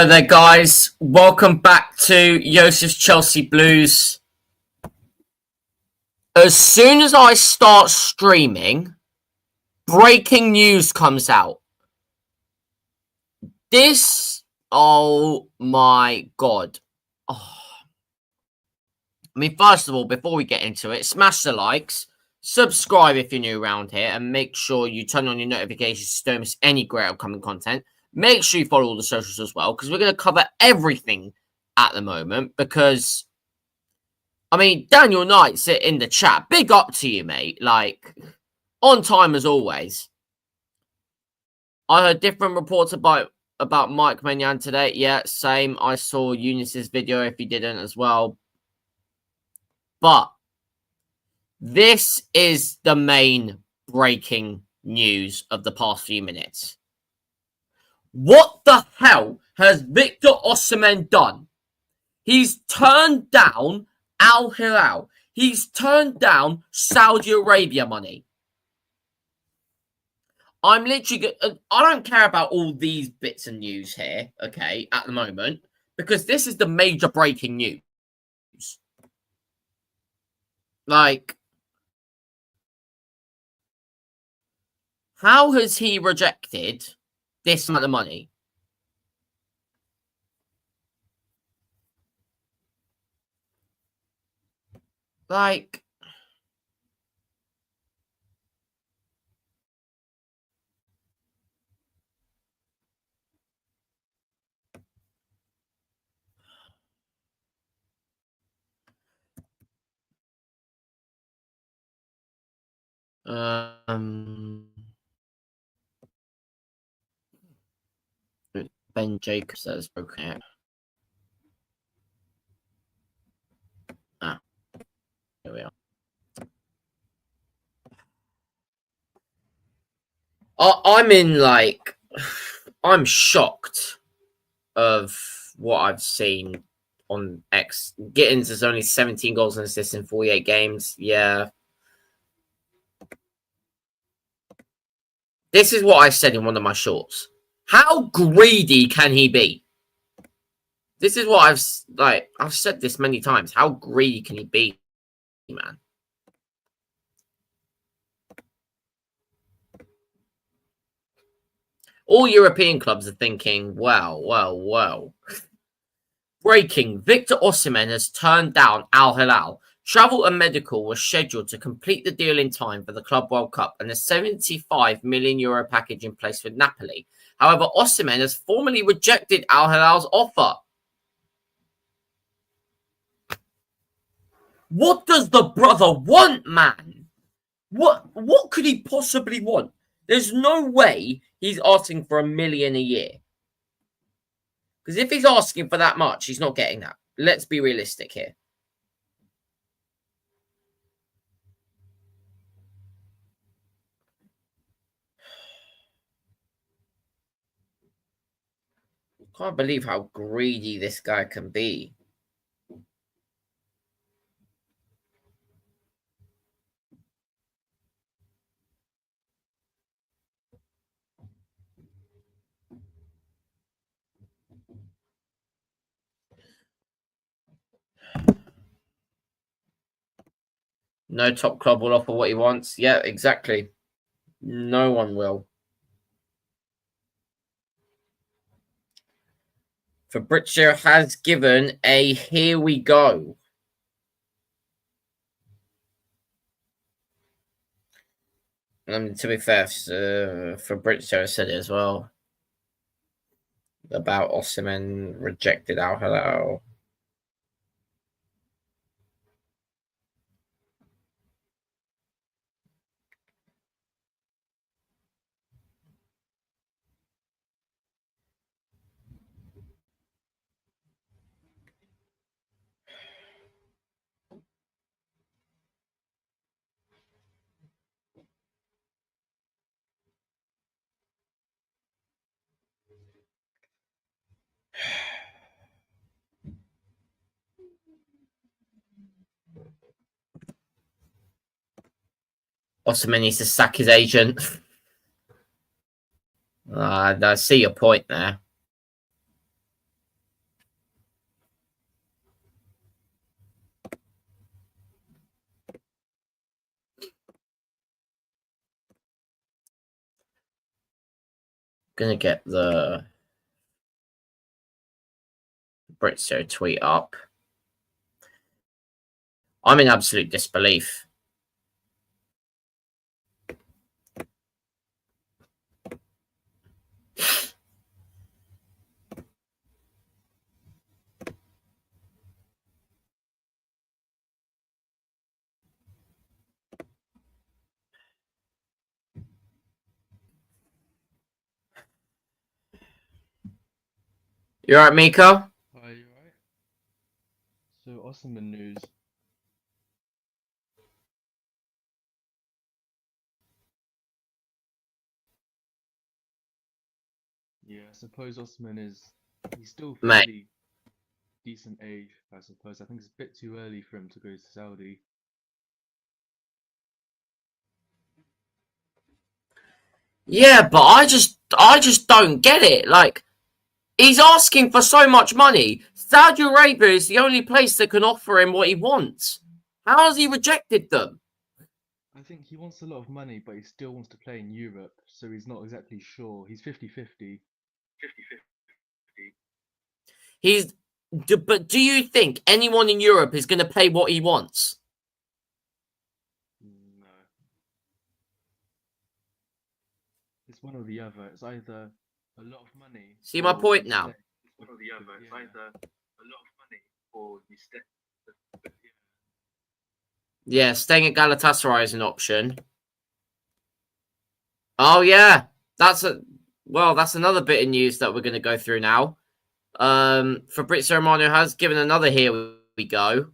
Hello there, guys. Welcome back to Yosef's Chelsea Blues. As soon as I start streaming, breaking news comes out. Oh my god. Oh. I mean, first of all, before we get into it, smash the likes, subscribe if you're new around here, and make sure you turn on your notifications so you don't miss any great upcoming content. Make sure you follow all the socials as well, because we're going to cover everything at the moment. Because, I mean, Daniel Knight's in the chat. Big up to you, mate. Like, on time as always. I heard different reports about Mike Maignan today. Yeah, same. I saw Eunice's video if you didn't as well. But this is the main breaking news of the past few minutes. What the hell has Victor Osimhen done? He's turned down Al Hilal. He's turned down Saudi Arabia money. I'm literally... I don't care about all these bits of news here, okay, at the moment, because this is the major breaking news. Like, how has he rejected this amount of money? Like, Ben Jacobs has broken out. Ah, here we are. I'm in, like, I'm shocked of what I've seen on X. Gittens has only 17 goals and assists in 48 games. Yeah. This is what I said in one of my shorts. How greedy can he be? This is what I've said this many times. How greedy can he be, man? All European clubs are thinking, well. Breaking, Victor Osimhen has turned down Al Hilal. Travel and medical were scheduled to complete the deal in time for the Club World Cup and a €75 million package in place with Napoli. However, Osimhen has formally rejected Al Hilal's offer. What does the brother want, man? What could he possibly want? There's no way he's asking for $1 million a year. Because if he's asking for that much, he's not getting that. Let's be realistic here. Can't believe how greedy this guy can be. No top club will offer what he wants. Yeah, exactly. No one will. Fabrizio has given a here we go. To be fair, Fabrizio said it as well. About Osimhen rejected Al Hilal. Osimhen needs to sack his agent. I see your point there. Gonna get the Britzo tweet up. I'm in absolute disbelief. You alright, Miko? Hi, you alright? So, Osman news. Yeah, I suppose he's still Mate. fairly decent age, I suppose. I think it's a bit too early for him to go to Saudi. Yeah, but I just don't get it. Like, he's asking for so much money. Saudi Arabia is the only place that can offer him what he wants. How has he rejected them? I think he wants a lot of money, but he still wants to play in Europe, so he's not exactly sure. He's 50-50. 50-50. But do you think anyone in Europe is going to pay what he wants? No. It's one or the other. It's either a lot of money. See my point you now? stay. It's one or the other. It's either a lot of money or you stay. Yeah, staying at Galatasaray is an option. Oh yeah, that's another bit of news that we're going to go through now. Fabrizio Romano has given another here we go.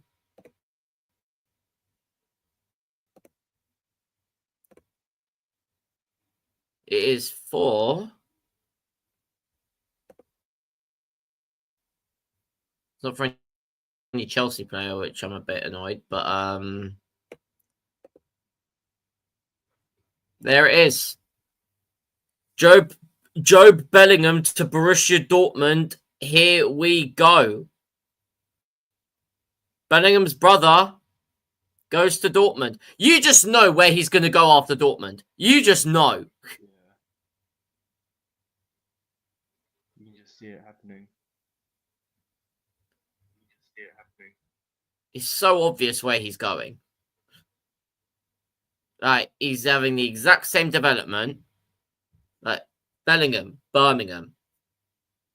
It is for... It's not for any Chelsea player, which I'm a bit annoyed, but there it is. Job Bellingham to Borussia Dortmund. Here we go. Bellingham's brother goes to Dortmund. You just know where he's going to go after Dortmund. You just know. Yeah. You can just see it happening. It's so obvious where he's going. Like, he's having the exact same development. Like, Bellingham, Birmingham.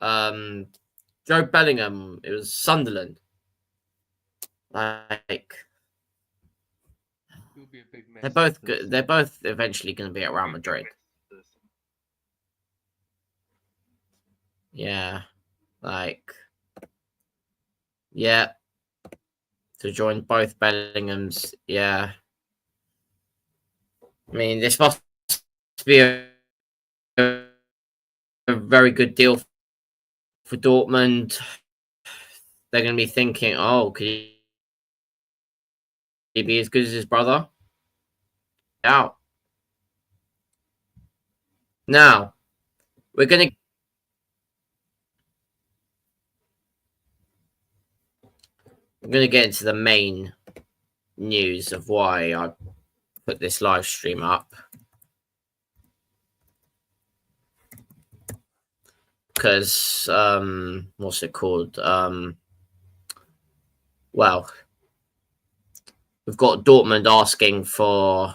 Joe Bellingham, it was Sunderland. Like, It'll be a big mess. they're both good. They're both eventually going to be at Real Madrid. Yeah, like, yeah, to join both Bellinghams. Yeah, I mean, this must be a very good deal for Dortmund. They're going to be thinking, oh, could he be as good as his brother? Out. Now, we're going to get into the main news of why I put this live stream up. Because, what's it called? Well, we've got Dortmund asking for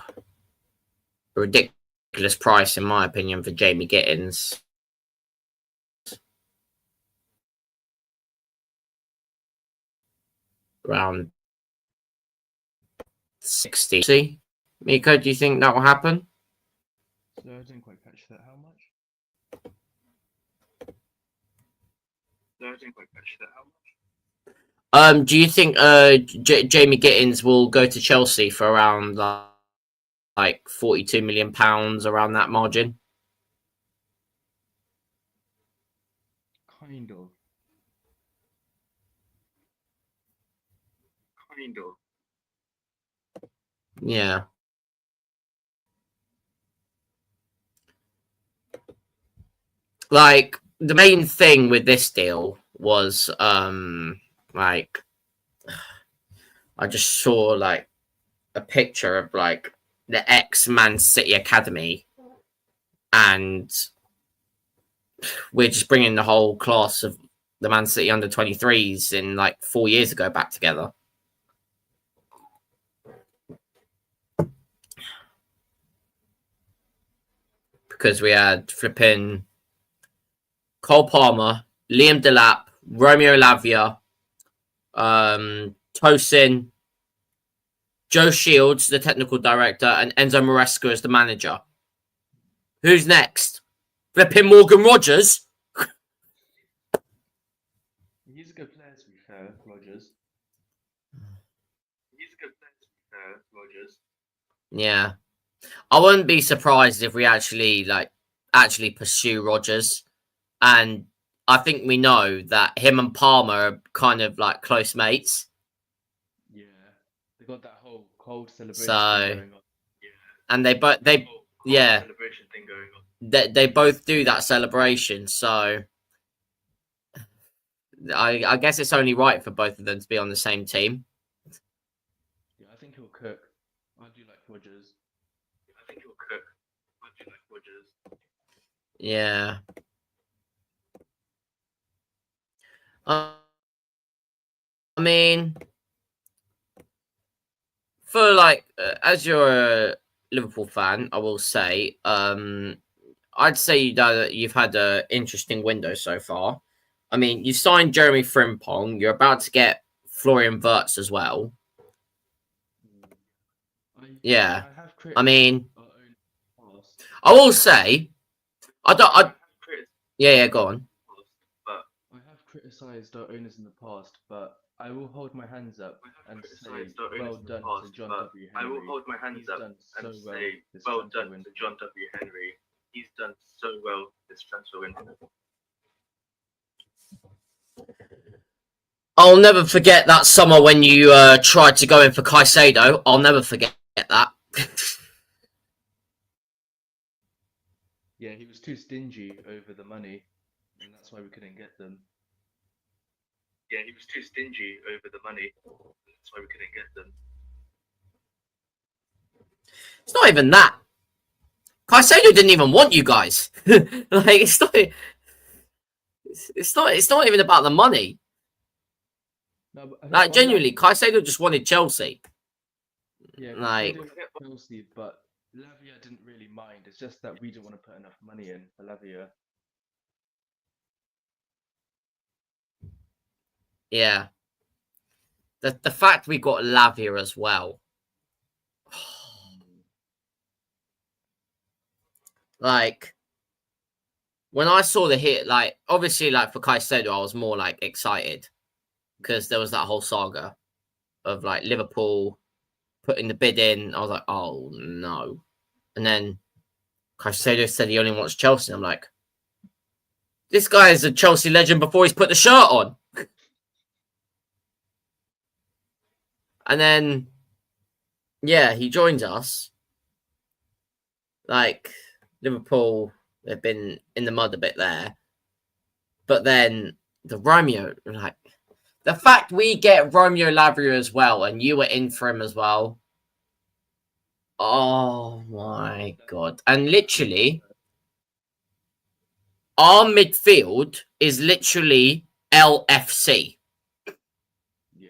a ridiculous price, in my opinion, for Jamie Gittens. Around 60. See, Miko, do you think that will happen? So I didn't quite catch that. How much? Do you think Jamie Gittens will go to Chelsea for around like £42 million, around that margin? Kind of. Yeah. Like, the main thing with this deal was like, I just saw like a picture of like the ex Man City academy, and we're just bringing the whole class of the Man City under 23s in like 4 years ago back together. Because we had flipping Cole Palmer, Liam Delap, Romeo Lavia, Tosin, Joe Shields, the technical director, and Enzo Maresca as the manager. Who's next? Flipping Morgan Rogers? He's a good player, to be fair, Rogers. He's a good player, to be fair, Rogers. Yeah. I wouldn't be surprised if we actually pursue Rogers. And I think we know that him and Palmer are kind of like close mates. Yeah. They got that whole cold celebration So, thing going on. Yeah. And they both yeah. Celebration thing going on. They both do that celebration, so I guess it's only right for both of them to be on the same team. Yeah, I think he'll cook. I do like Rogers. Yeah, I think he'll cook. I do like Rogers. Yeah. I mean, for like, as you're a Liverpool fan, I will say, I'd say you've had an interesting window so far. I mean, you signed Jeremy Frimpong. You're about to get Florian Wirtz as well. Yeah. I mean, I will say, yeah, go on. But I have criticised our owners in the past, but I will hold my hands up and say well done to John W. Henry. I will hold my hands up and say well done to John W. Henry. He's done so well this transfer window. I'll never forget that summer when you tried to go in for Caicedo. I'll never forget that. Yeah, he was too stingy over the money, and that's why we couldn't get them. Yeah, he was too stingy over the money, and that's why we couldn't get them. It's not even that. Caicedo didn't even want you guys. Like it's not even about the money. No, like genuinely, Caicedo just wanted Chelsea. Yeah, like Chelsea, but Lavia didn't really mind. It's just that we didn't want to put enough money in for Lavia. Yeah. The fact we got Lavia as well. Like, when I saw the hit, like, obviously, like, for Caicedo, I was more, like, excited. Because there was that whole saga of, like, Liverpool putting the bid in. I was like, oh, no. And then Caicedo said he only wants Chelsea. I'm like, this guy is a Chelsea legend before he's put the shirt on. And then, yeah, he joins us. Like, Liverpool, they've been in the mud a bit there. But then the Romeo, like, the fact we get Romeo Lavia as well, and you were in for him as well. Oh my God. And literally, our midfield is literally LFC. Yeah.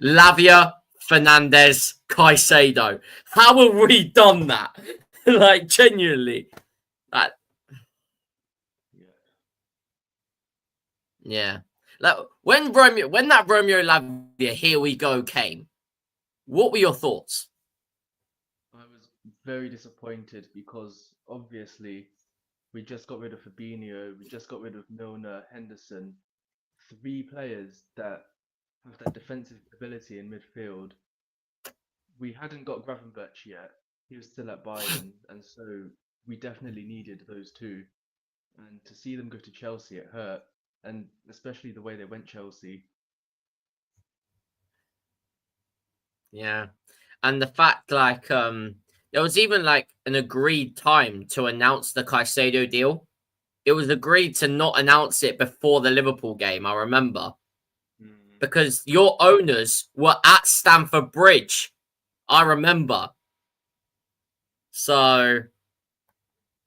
Lavia, Fernandez, Caicedo. How have we done that? Like, genuinely. That. Yeah. Like, when that Romeo Lavia, here we go, came, what were your thoughts? I was very disappointed because obviously we just got rid of Fabinho, we just got rid of Milner, Henderson, 3 players that have that defensive ability in midfield. We hadn't got Gravenberch yet. He was still at Bayern, and so we definitely needed those 2. And to see them go to Chelsea, it hurt, and especially the way they went Chelsea. Yeah. And the fact, like, there was even, like, an agreed time to announce the Caicedo deal. It was agreed to not announce it before the Liverpool game, I remember. Because your owners were at Stamford Bridge. I remember. So,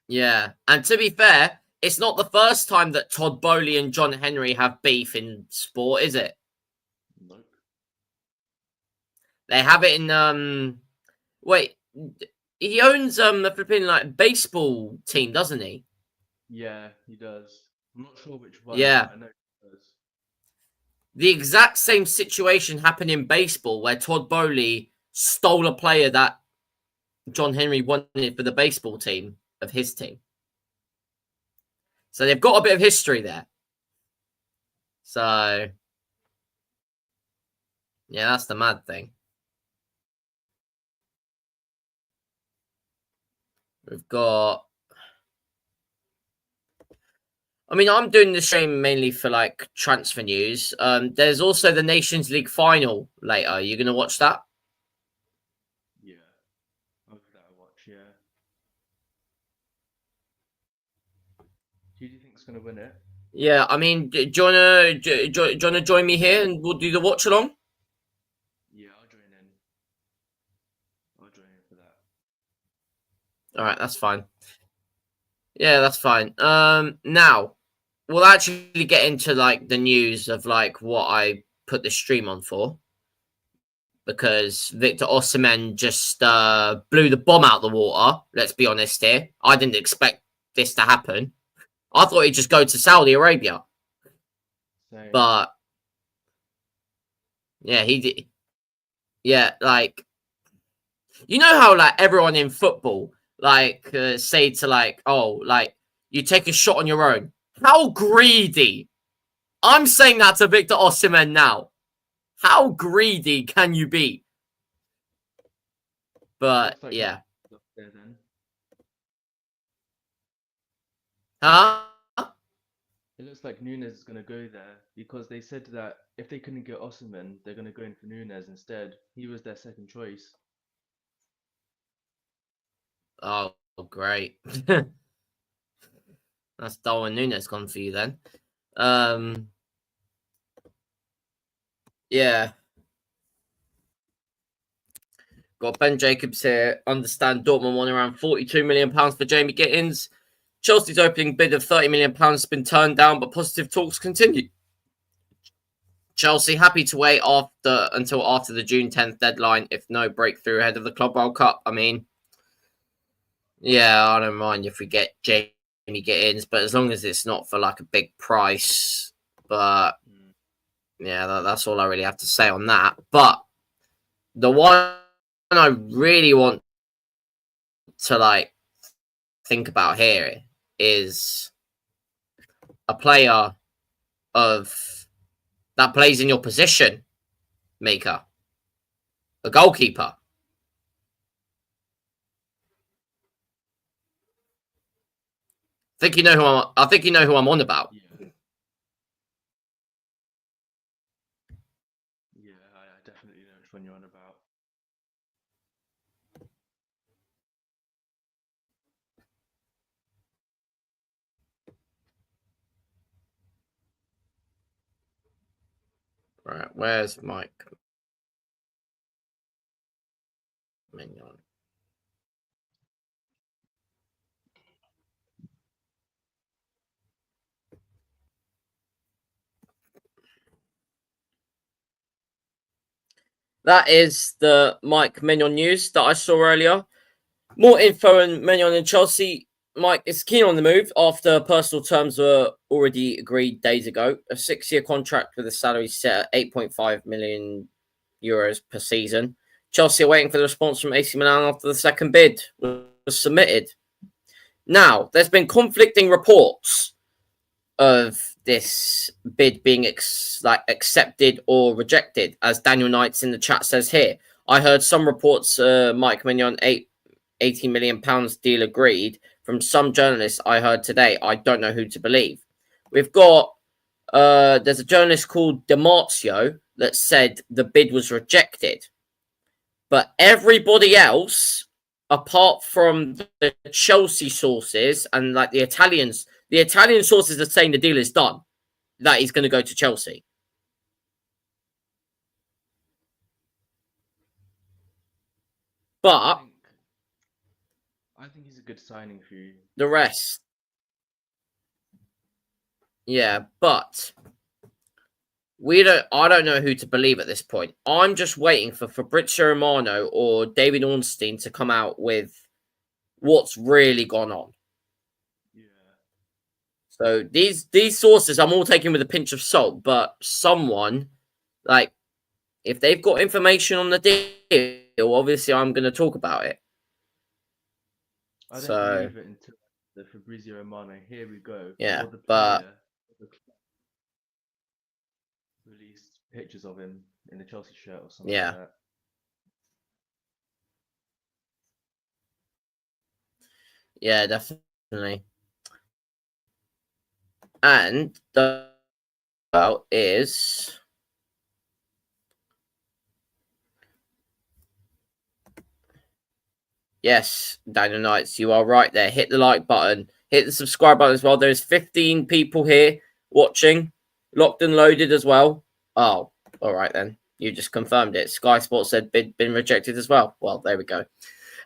yeah. And to be fair, it's not the first time that Todd Bowley and John Henry have beef in sport, is it? Nope. They have it in wait, he owns the flipping like baseball team, doesn't he? Yeah, he does. I'm not sure which one. Yeah. But I know he does. The exact same situation happened in baseball where Todd Bowley stole a player that John Henry wanted for the baseball team of his team. So they've got a bit of history there. So, yeah, that's the mad thing. We've got... I mean, I'm doing the stream mainly for, like, transfer news. There's also the Nations League final later. Are you going to watch that? Yeah. I'll give that a watch, yeah. Who do you think's going to win it? Yeah, I mean, do you want to join me here and we'll do the watch along? Yeah, I'll join in. I'll join in for that. All right, that's fine. Yeah, that's fine. Now we'll actually get into like the news of like what I put the stream on for, because Victor Osimhen just blew the bomb out the water. Let's be honest here. I didn't expect this to happen. I thought he'd just go to Saudi Arabia, Same. but yeah, he did. Yeah, like you know how like everyone in football like say to like, oh, like you take a shot on your own. How greedy! I'm saying that to Victor Osimhen now. How greedy can you be? But like yeah, up there then. huh? It looks like Nunes is going to go there because they said that if they couldn't get Osimhen, they're going to go in for Nunes instead. He was their second choice. Oh, great. That's Darwin Nunes gone for you then. Yeah. Got Ben Jacobs here. Understand Dortmund won around £42 million for Jamie Gittens. Chelsea's opening bid of £30 million has been turned down, but positive talks continue. Chelsea happy to wait until after the June 10th deadline if no breakthrough ahead of the Club World Cup. I mean, yeah, I don't mind if we get Jamie Gittens, but as long as it's not for like a big price. But yeah, that's all I really have to say on that. But the one I really want to like think about here is a player of that plays in your position, Maker, a goalkeeper. I think you know who I'm on about. Yeah. Yeah, I definitely know which one you're on about. Right, where's Mike? Maignan. That is the Mike Maignan news that I saw earlier. More info on Maignan and Chelsea. Mike is keen on the move after personal terms were already agreed days ago. A 6-year contract with a salary set at €8.5 million per season. Chelsea are waiting for the response from AC Milan after the second bid was submitted. Now, there's been conflicting reports of this bid being accepted or rejected, as Daniel Knights in the chat says here. I heard some reports Mike Maignan £80 million deal agreed. From some journalists I heard today, I don't know who to believe. We've got there's a journalist called Demartio that said the bid was rejected, but everybody else, apart from the Chelsea sources and like the Italian sources are saying the deal is done, that he's going to go to Chelsea. But I think he's a good signing for you. the rest, Yeah, but I don't know who to believe at this point. I'm just waiting for Fabrizio Romano or David Ornstein to come out with what's really gone on. Yeah. So these sources I'm all taking with a pinch of salt, but someone, like, if they've got information on the deal, obviously I'm going to talk about it. I don't So believe it until the Fabrizio Romano. Here we go. yeah, Or the but player released pictures of him in a Chelsea shirt or something yeah, like that. yeah, definitely. And the about is yes, Daniel Knights, you are right there. Hit the like button, hit the subscribe button as well. There's 15 people here watching, locked and loaded as well. Oh, all right then. You just confirmed it. Sky Sports said been rejected as well. Well, there we go.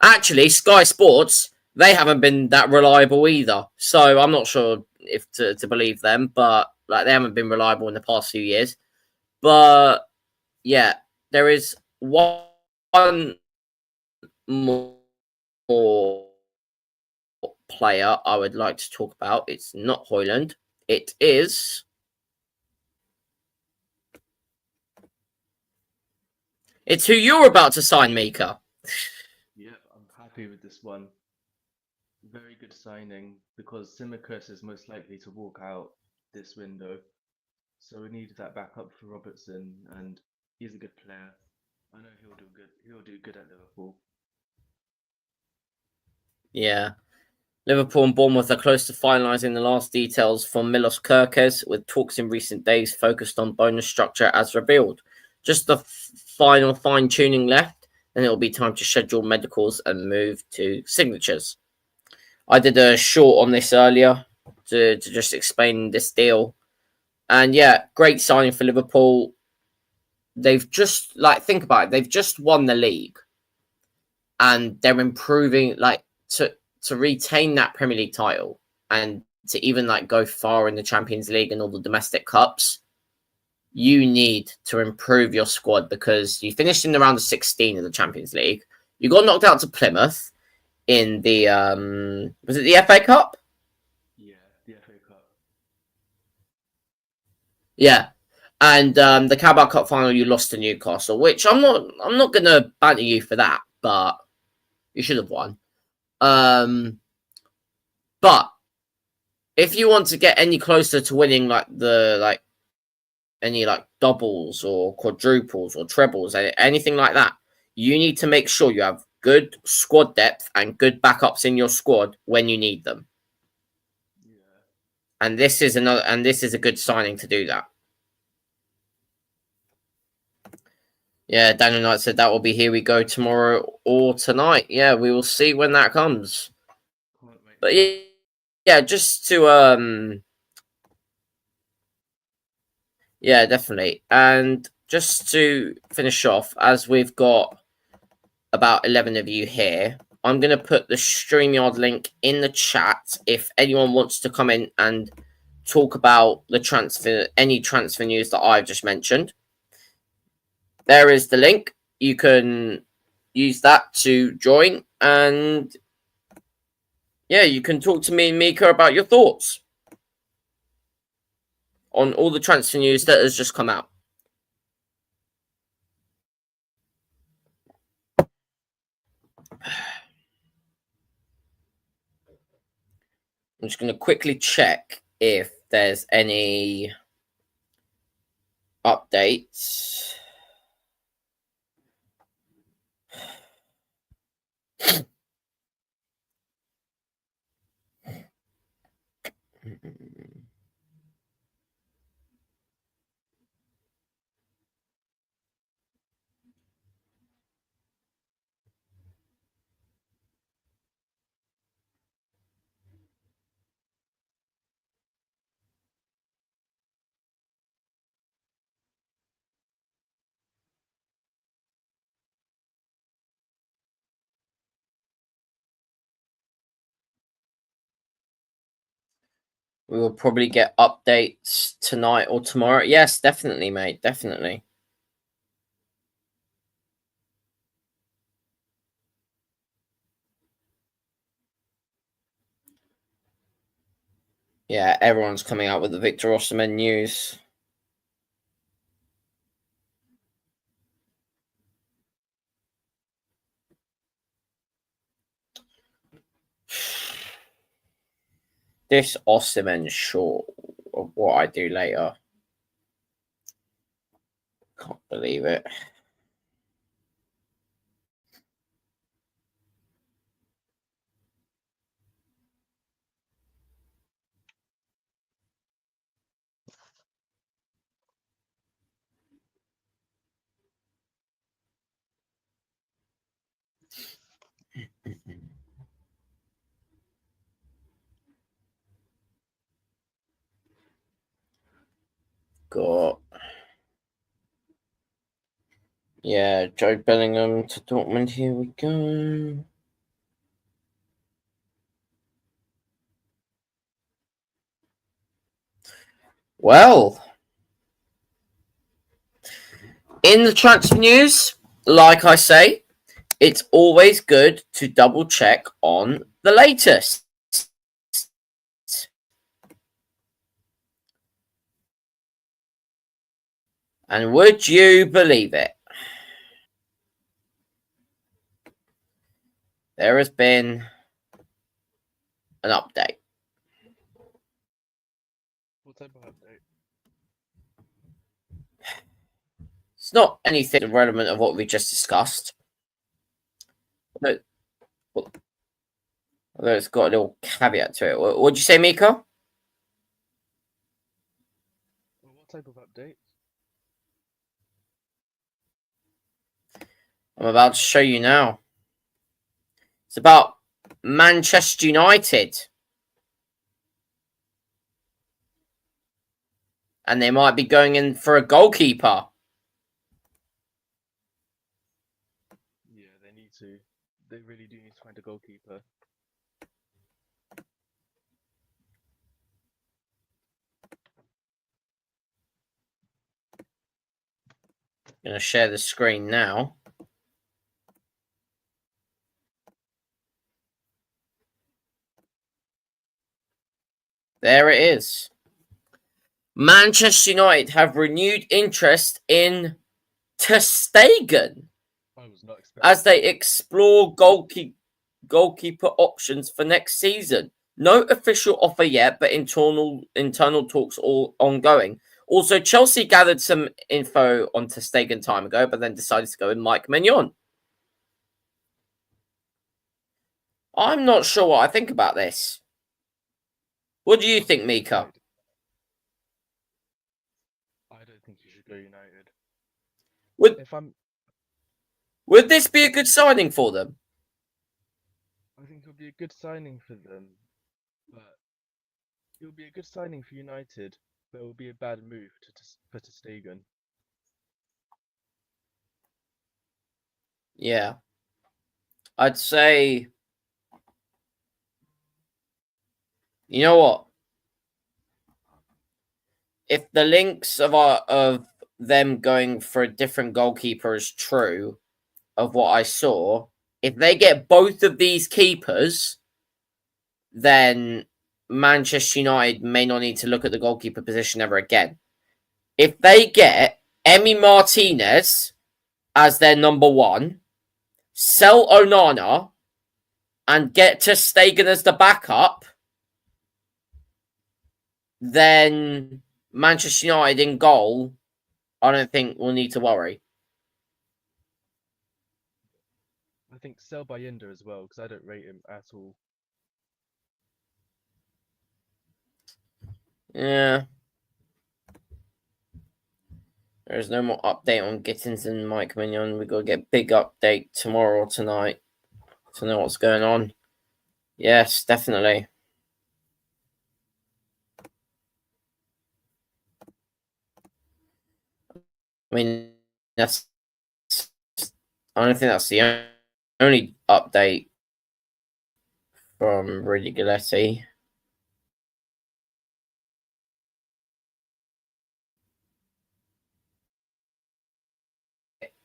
Actually, Sky Sports, they haven't been that reliable either. So I'm not sure if to believe them, but like they haven't been reliable in the past few years. But yeah, there is one more player I would like to talk about. It's not Hoyland. It is. It's who you're about to sign, Mika. Yep, I'm happy with this one. Very good signing because Simicus is most likely to walk out this window. So we needed that backup for Robertson, and he's a good player. I know he'll do good. He'll do good at Liverpool. Yeah. Liverpool and Bournemouth are close to finalising the last details from Milos Kerkez, with talks in recent days focused on bonus structure as revealed. Just the final fine-tuning left, then it will be time to schedule medicals and move to signatures. I did a short on this earlier to just explain this deal. And yeah, great signing for Liverpool. They've just, like, think about it, they've just won the league. And they're improving, like, to retain that Premier League title and to even like go far in the Champions League and all the domestic cups, you need to improve your squad because you finished in the round of 16 of the Champions League. You got knocked out to Plymouth in the was it the FA Cup? Yeah, the FA Cup. Yeah. And the Carabao Cup final you lost to Newcastle, which I'm not gonna banter you for that, but you should have won. But if you want to get any closer to winning like any like doubles or quadruples or trebles, anything like that, you need to make sure you have good squad depth and good backups in your squad when you need them. Yeah. And this is a good signing to do that. Yeah, Daniel Knight said that will be here we go tomorrow or tonight. Yeah, we will see when that comes. Can't wait. But yeah, just to yeah, definitely. And just to finish off, as we've got about 11 of you here, I'm going to put the StreamYard link in the chat if anyone wants to come in and talk about any transfer news that I've just mentioned. There is the link. You can use that to join, and yeah, you can talk to me and Mika about your thoughts on all the transfer news that has just come out. I'm just going to quickly check if there's any updates. We will probably get updates tonight or tomorrow. Yes, definitely, mate. Definitely. Yeah, everyone's coming out with the Victor Osimhen news. This Osimhen short of what I do later. Can't believe it. Got yeah, Joe Bellingham to Dortmund. Here we go. Well, in the transfer news, like I say, it's always good to double check on the latest. And would you believe it? There has been an update. What type of update? It's not anything relevant of what we just discussed. But although it's got a little caveat to it. What'd you say, Mika? What type of update? I'm about to show you now. It's about Manchester United. And they might be going in for a goalkeeper. Yeah, they need to. They really do need to find a goalkeeper. I'm going to share the screen now. There it is. Manchester United have renewed interest in ter Stegen I was not expecting as they explore goalkeeper options for next season. No official offer yet, but internal talks all ongoing. Also, Chelsea gathered some info on ter Stegen time ago, but then decided to go with Maignan. I'm not sure what I think about this. What do you think, Mika? I don't think you should go United. Would this be a good signing for them? I think it'll be a good signing for them, but it'll be a good signing for United, but it will be a bad move for ter Stegen. Yeah. I'd say, you know what? If the links of them going for a different goalkeeper is true of what I saw, if they get both of these keepers, then Manchester United may not need to look at the goalkeeper position ever again. If they get Emi Martinez as their number one, sell Onana, and get ter Stegen as the backup, then Manchester United in goal, I don't think we'll need to worry. I think sell Bayinda as well, because I don't rate him at all. Yeah. There's no more update on Gittens and Maignan. We got to get big update tomorrow or tonight to know what's going on. Yes, definitely. I mean, I don't think that's the only update from Rudy Galetti.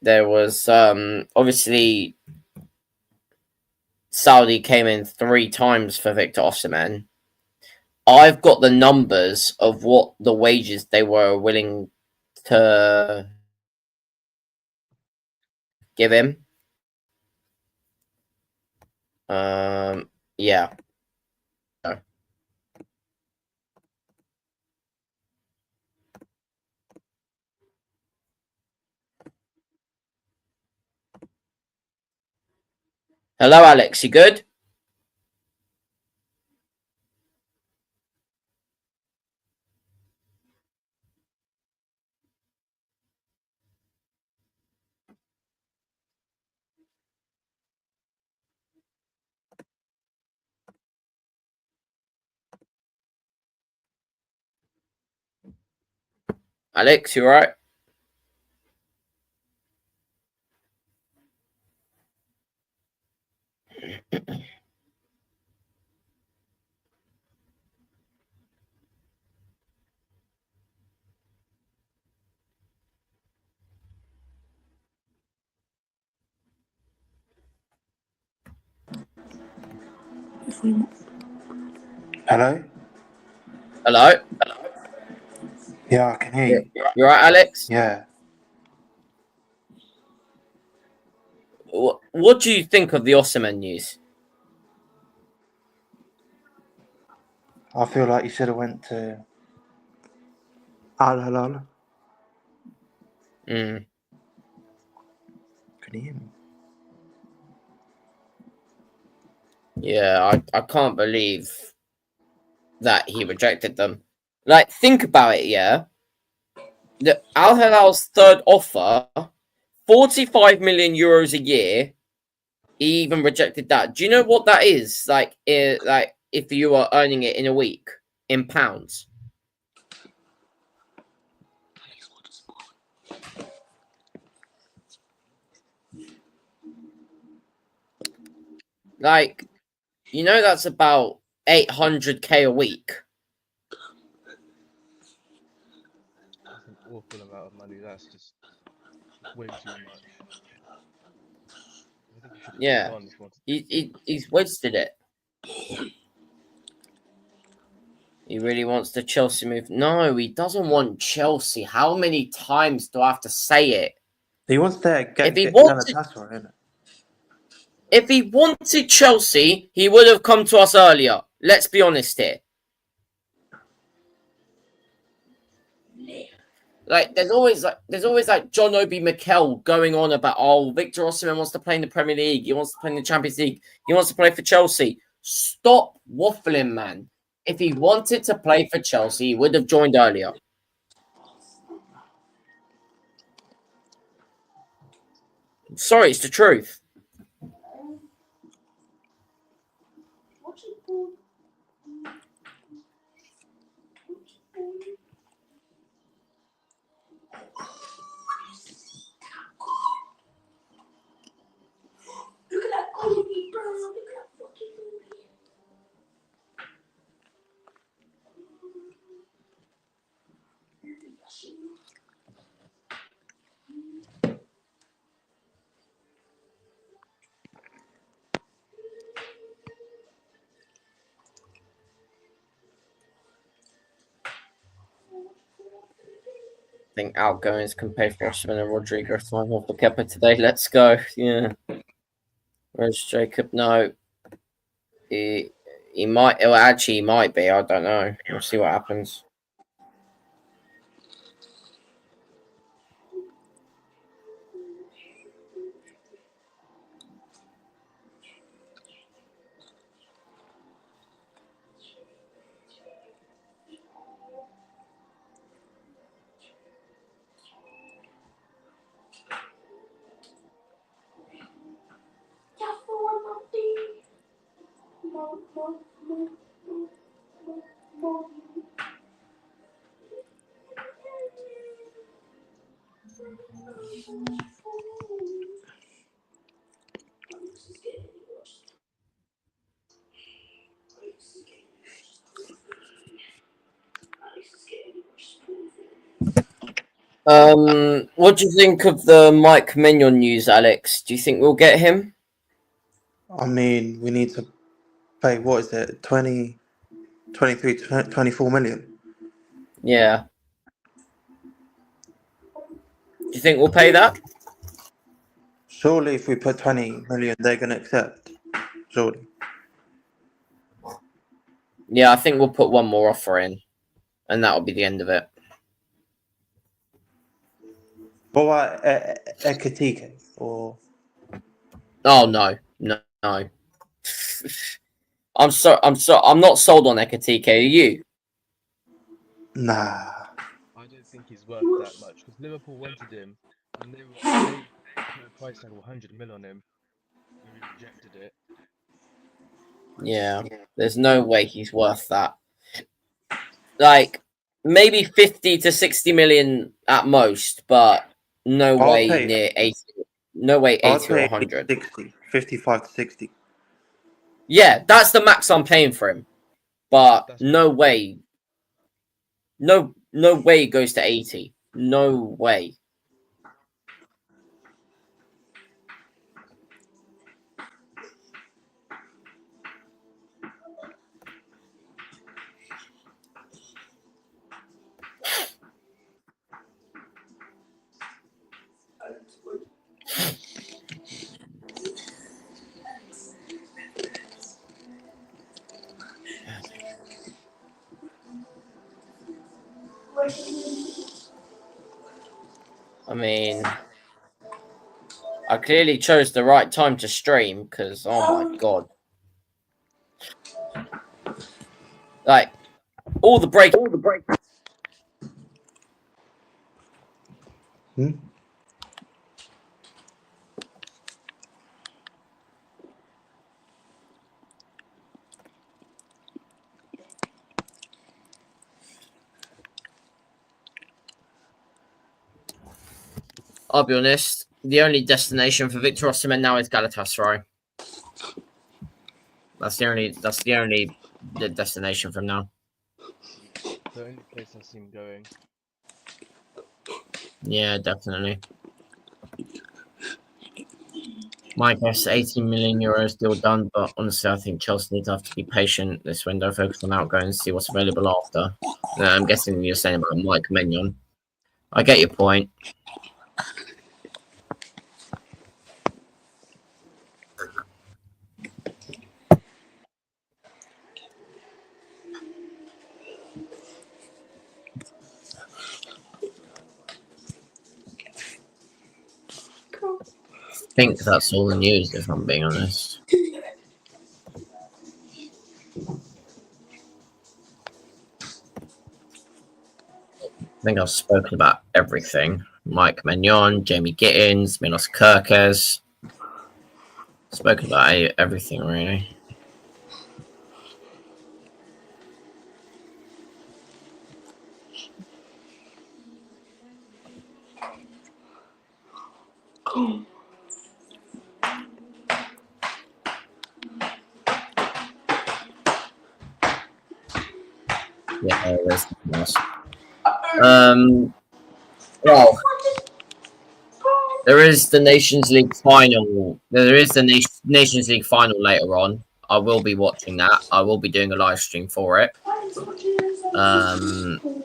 there was obviously Saudi came in 3 times for Victor Osimhen. I've got the numbers of what the wages they were willing to give him. Yeah. Hello, Alex. You good? Alex, you alright? Hello? Hello? Yeah, I can hear you. You alright, Alex? Yeah. What do you think of the Osimhen news? I feel like you should have went to Al Halal. Mm. Can you hear me? Yeah, I can't believe that he rejected them. Like, think about it, yeah? The Al Hilal's third offer, 45 million euros a year, he even rejected that. Do you know what that is? Like if you are earning it in a week in pounds. Like, you know, that's about 800k a week. That's an awful amount of money. That's just way too much. I think you should have Yeah, moved on if you wanted. he's wasted it. He really wants the Chelsea move. No, he doesn't want Chelsea. How many times do I have to say it? He wants to If he get wanted, Galatasaray, isn't it? if he wanted Chelsea, he would have come to us earlier. Let's be honest here. Like there's always like John Obi Mikel going on about, oh, Victor Osimhen wants to play in the Premier League, he wants to play in the Champions League, he wants to play for Chelsea. Stop waffling, man. If he wanted to play for Chelsea, he would have joined earlier. Sorry, it's the truth. Look at that movie, bro. Look at that fucking movie. I think outgoings can pay for Osimhen and Rodrigo 5 off the Kepa today. Let's go. Yeah. Where's Jacob? No. He might. Well, actually, he might be. I don't know. We'll see what happens. What do you think of the Maignan news, Alex? Do you think we'll get him? I mean, we need to pay, what is it, 20, 23, 24 million? Yeah. Do you think we'll pay that? Surely if we put 20 million, they're going to accept. Surely. Yeah, I think we'll put one more offer in, and that'll be the end of it. What about Ekatike? Or Oh no. I'm not sold on Ekatike. Are you? nah. I don't think he's worth that much because Liverpool wanted him and they put a price tag of 100 mil on him and we rejected it. Yeah. There's no way he's worth that. Like maybe 50 to 60 million at most, but no I'll way pay- near 80. No way I'd 80 or pay 100. 60, 55 to 60. Yeah, that's the max I'm paying for him. But That's no way. No way it goes to 80. No way. I mean, I clearly chose the right time to stream because, oh my god. Like, all the break. Hmm? I'll be honest, the only destination for Victor Osimhen now is Galatasaray. That's the only destination from now. The only place I see him going. Yeah, definitely. My guess, 18 million euros deal done, but honestly, I think Chelsea need to have to be patient this window, focus on outgoing and see what's available after. I'm guessing you're saying about Mike Maignan. I get your point. I think that's all the news, if I'm being honest. I think I've spoken about everything. Mike Maignan, Jamie Gittens, Milos Kerkez. Spoken about everything, really. Yeah, there's nice. Well, there is the Nations League final. There is the Nations League final later on. I will be watching that. I will be doing a live stream for it.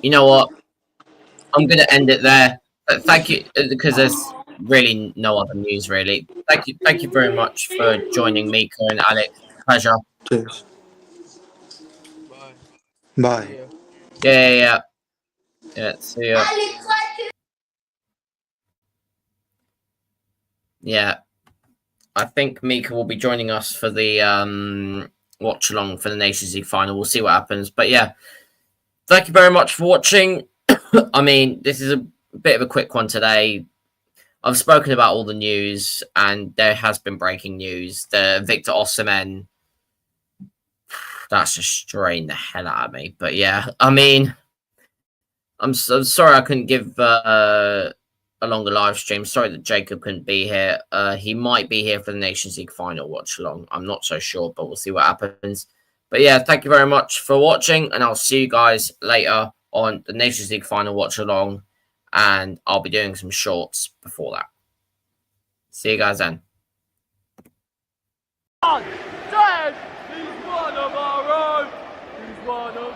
You know what? I'm gonna end it there. But thank you, because there's really no other news. Really, thank you very much for joining me, Miko and Alex. Pleasure. Cheers. Bye. Bye. See ya. Yeah. See ya. Yeah, I think Mika will be joining us for the watch along for the Nations League final. We'll see what happens. But yeah, thank you very much for watching. I mean, this is a bit of a quick one today. I've spoken about all the news, and there has been breaking news. The Victor Osimhen, that's just strained the hell out of me. But yeah, I mean, I'm so sorry I couldn't give a longer live stream. Sorry that Jacob couldn't be here. He might be here for the Nations League final watch along. I'm not so sure, but we'll see what happens. But yeah, thank you very much for watching, and I'll see you guys later on the Nations League final watch along. and I'll be doing some shorts before that. See you guys then. He's one of our own. He's one of